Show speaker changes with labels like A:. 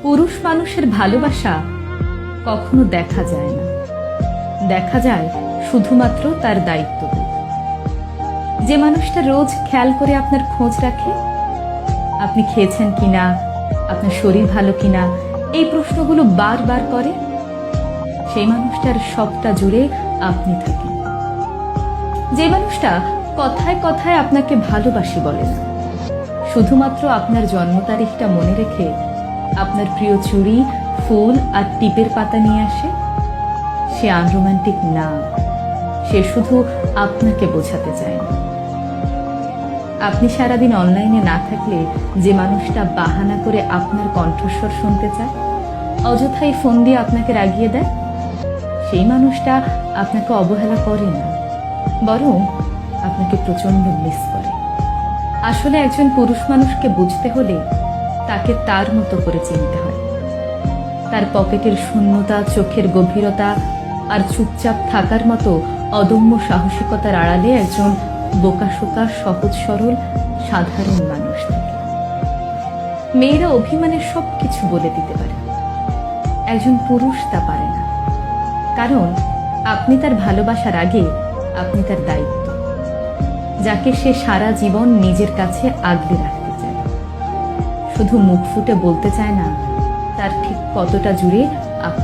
A: পুরুষ মানুষের ভালোবাসা কখনো দেখা যায় না, দেখা যায় শুধুমাত্র তার দায়িত্ববোধ। যে মানুষটা রোজ খেয়াল করে আপনার খোঁজ রাখে, আপনি খেয়েছেন কিনা, আপনার শরীর ভালো কিনা, এই প্রশ্নগুলো বারবার করে, সেই মানুষটার সবটা জুড়ে আপনি থাকেন। যে মানুষটা কথায় কথায় আপনাকে ভালোবাসি বলে না, শুধুমাত্র আপনার জন্ম তারিখটা মনে রেখে আপনার প্রিয় চুড়ি, ফুল আর টিপের পাতা নিয়ে আসে, সে আনরোমান্টিক না, সে শুধু আপনাকে বোঝাতে চায় না। আপনি সারাদিন অনলাইনে না থাকলে যে মানুষটা বাহানা করে আপনার কণ্ঠস্বর শুনতে চায়, অযথাই ফোন দিয়ে আপনাকে রাগিয়ে দেয়, সেই মানুষটা আপনাকে অবহেলা করে না, বরং আপনাকে প্রচন্ড মিস করে। আসলে একজন পুরুষ মানুষকে বুঝতে হলে তাকে তার মতো করে চিনতে হয়। তার পকেটের শূন্যতা, চোখের গভীরতা আর চুপচাপ থাকার মতো অদম্য সাহসিকতার আড়ালে একজন বোকাশোকা, সহজ সরল, সাধারণ মানুষ থাকে। মেয়েরা অভিমানের সবকিছু বলে দিতে পারে, একজন পুরুষ তা পারে না, কারণ আপনি তার ভালোবাসার আগে আপনি তার দায়িত্ব, যাকে সে সারা জীবন নিজের কাছে আগলে রাখতে চায়। শুধু মুখ ফুটে বলতে চায় না তার ঠিক কতটা জুড়ে আপনি।